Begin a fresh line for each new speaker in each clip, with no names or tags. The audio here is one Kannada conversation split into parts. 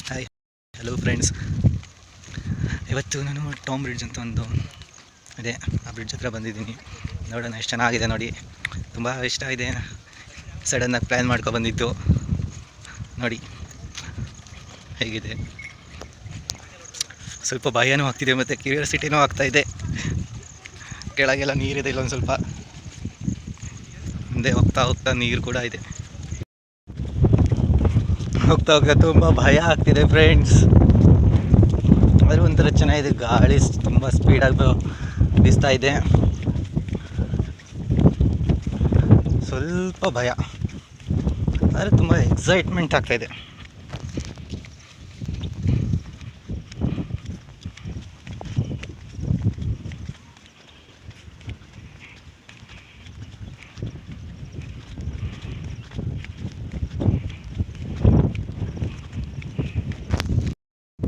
Hi, hello friends. ಇವತ್ತು ನಾನು ಟಾಮ್ ಬ್ರಿಡ್ಜ್ ಅಂತ ಒಂದು ಇದೆ, ಆ ಬ್ರಿಡ್ಜ್ ಹತ್ರ ಬಂದಿದ್ದೀನಿ. ನೋಡೋಣ ಎಷ್ಟು ಚೆನ್ನಾಗಿದೆ ನೋಡಿ, ತುಂಬ ಇಷ್ಟ ಇದೆ. ಸಡನ್ನಾಗಿ ಪ್ಲ್ಯಾನ್ ಮಾಡ್ಕೊ ಬಂದಿದ್ದು ನೋಡಿ ಹೇಗಿದೆ. ಸ್ವಲ್ಪ ಭಯನೂ ಆಗ್ತಿದೆ ಮತ್ತು ಕ್ಯೂರಿಯಾಸಿಟಿನೂ ಆಗ್ತಾಯಿದೆ. ಕೆಳಗೆಲ್ಲ ನೀರಿದೆ, ಇಲ್ಲೊಂದು ಸ್ವಲ್ಪ ಮುಂದೆ ಹೋಗ್ತಾ ಹೋಗ್ತಾ ನೀರು ಕೂಡ ಇದೆ. ಹೋಗ್ತಾ ಹೋಗ್ತಾ ತುಂಬ ಭಯ ಆಗ್ತಿದೆ ಫ್ರೆಂಡ್ಸ್. ಆದರೂ ಒಂಥರ ಚೆನ್ನಾಗಿದೆ, ಗಾಳಿ ತುಂಬ ಸ್ಪೀಡಾಗಿ ಬೀಸ್ತಾ ಇದೆ. ಸ್ವಲ್ಪ ಭಯ ಆದರೆ ತುಂಬ ಎಕ್ಸೈಟ್ಮೆಂಟ್ ಆಗ್ತಾಯಿದೆ.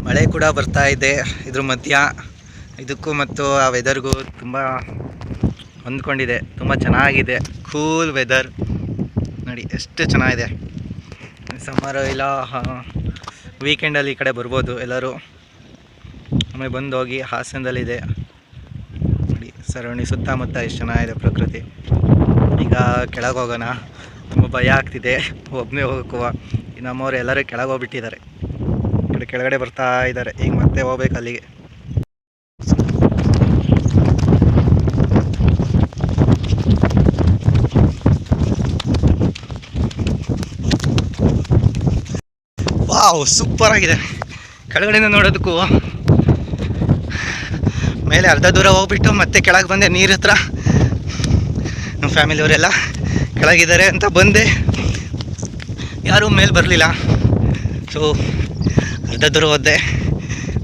ಮಳೆ ಕೂಡ ಬರ್ತಾ ಇದೆ ಇದ್ರ ಮಧ್ಯ. ಇದಕ್ಕೂ ಮತ್ತು ಆ ವೆದರ್ಗೂ ತುಂಬ ಹೊಂದ್ಕೊಂಡಿದೆ, ತುಂಬ ಚೆನ್ನಾಗಿದೆ. ಕೂಲ್ ವೆದರ್ ನೋಡಿ ಎಷ್ಟು ಚೆನ್ನಾಗಿದೆ. ಸಮ್ಮರ್ ಇಲ್ಲ ವೀಕೆಂಡಲ್ಲಿ ಈ ಕಡೆ ಬರ್ಬೋದು ಎಲ್ಲರೂ. ಆಮೇಲೆ ಬಂದು ಹೋಗಿ ಹಾಸನದಲ್ಲಿದೆ ನೋಡಿ, ಸರೌಂಡಿಂಗ್ ಸುತ್ತಮುತ್ತ ಎಷ್ಟು ಚೆನ್ನಾಗಿದೆ ಪ್ರಕೃತಿ. ಈಗ ಕೆಳಗೆ ಹೋಗೋಣ, ತುಂಬ ಭಯ ಆಗ್ತಿದೆ ಒಬ್ಬನೇ ಹೋಗೋಕ್ಕೂ. ನಮ್ಮವ್ರು ಎಲ್ಲರೂ ಕೆಳಗೆ ಹೋಗ್ಬಿಟ್ಟಿದ್ದಾರೆ, ಕೆಳಗಡೆ ಬರ್ತಾ ಇದ್ದಾರೆ. ಈಗ ಮತ್ತೆ ಹೋಗ್ಬೇಕು ಅಲ್ಲಿಗೆ. ವಾವ್, ಸೂಪರ್ ಆಗಿದೆ. ಕೆಳಗಡೆಯಿಂದ ನೋಡೋದಕ್ಕೂ ಮೇಲೆ ಅರ್ಧ ದೂರ ಹೋಗ್ಬಿಟ್ಟು ಮತ್ತೆ ಕೆಳಗೆ ಬಂದೆ ನೀರ ಹತ್ರ. ನಮ್ಮ ಫ್ಯಾಮಿಲಿಯವರೆಲ್ಲ ಕೆಳಗಿದ್ದಾರೆ ಅಂತ ಬಂದೆ, ಯಾರೂ ಮೇಲೆ ಬರಲಿಲ್ಲ. ಸೊ ಅರ್ಧ ದೂರ ಹೋದೆ.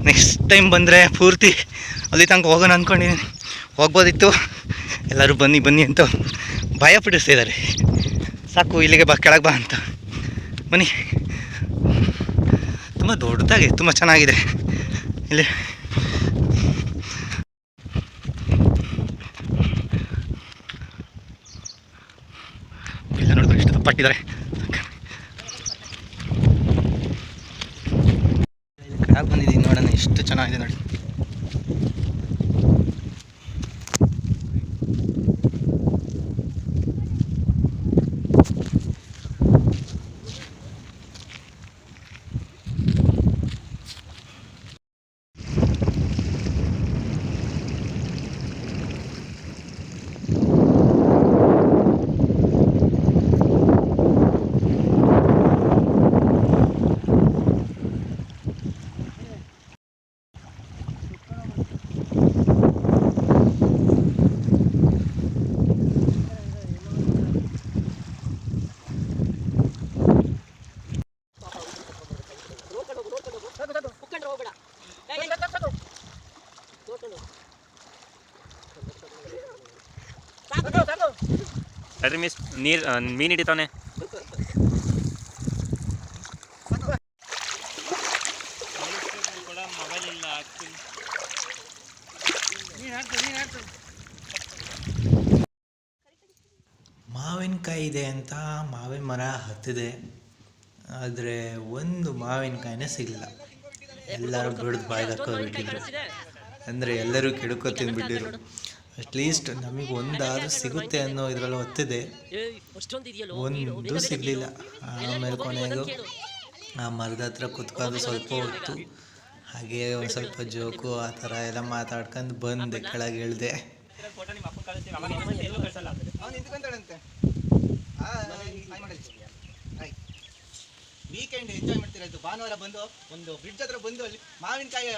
ನೆಕ್ಸ್ಟ್ ಟೈಮ್ ಬಂದರೆ ಪೂರ್ತಿ ಅಲ್ಲಿ ತನಕ ಹೋಗೋಣ ಅಂದ್ಕೊಂಡಿದ್ದೀನಿ. ಹೋಗ್ಬೋದಿತ್ತು, ಎಲ್ಲರೂ ಬನ್ನಿ ಬನ್ನಿ ಅಂತ ಭಯ ಪಡಿಸ್ತಿದ್ದಾರೆ. ಸಾಕು ಇಲ್ಲಿಗೆ ಬಾ, ಕೆಳಗೆ ಬಾ ಅಂತ. ಬನ್ನಿ, ತುಂಬ ದೊಡ್ಡದಾಗಿ ತುಂಬ ಚೆನ್ನಾಗಿದೆ ಇಲ್ಲಿ. ಇಲ್ಲ ನೋಡಿದ್ರೆ ಎಷ್ಟು ತಪ್ಪಾಟ್ಟಿದ್ದಾರೆ. ಕೆಳಗೆ ಬಂದಿದ್ದೀನಿ, ನೋಡೋಣ ಎಷ್ಟು ಚೆನ್ನಾಗಿದೆ ನೋಡಿ.
ಅದ್ರ ಮಿಸ್ ನೀರು ಮೀನು ಹಿಡಿತಾನೆ.
ಮಾವಿನಕಾಯಿ ಇದೆ ಅಂತ ಮಾವಿನ ಮರ ಹತ್ತಿದೆ, ಆದರೆ ಒಂದು ಮಾವಿನಕಾಯಿನೇ ಸಿಗಲಿಲ್ಲ. ಎಲ್ಲರೂ ಬಿಡ್ದು ಬಾಯಿಗೆ ಹಾಕೋಬಿಟ್ಟಿದ್ರು, ಅಂದರೆ ಎಲ್ಲರೂ ಕೆಡ್ಕೊ ತಿಂದ್ಬಿಟ್ಟಿರು. ಅಟ್ಲೀಸ್ಟ್ ನಮಗೆ ಒಂದಾದ್ರೂ ಸಿಗುತ್ತೆ ಅನ್ನೋ ಇದರಲ್ಲಿ ಹೊತ್ತಿದೆ, ಒಂದು ಸಿಗಲಿಲ್ಲ. ಆಮೇಲೆ ಕೊನೆಗೂ ಆ ಮರದ ಹತ್ರ ಕುತ್ಕೊಂಡು ಸ್ವಲ್ಪ ಹೊತ್ತು ಹಾಗೆ ಒಂದು ಸ್ವಲ್ಪ ಜೋಕು ಆ ಥರ ಎಲ್ಲ ಮಾತಾಡ್ಕೊಂಡು ಬಂದೆ, ಕೆಳಗೆ ಇಳಿದೆ.
ವೀಕೆಂಡ್ ಎಂಜಾಯ್ ಮಾಡ್ತಿರೋದು. ಭಾನುವಾರ ಬಂದು ಒಂದು ಬ್ರಿಡ್ಜ್ ಹತ್ರ ಬಂದು ಅಲ್ಲಿ ಮಾವಿನಕಾಯಿ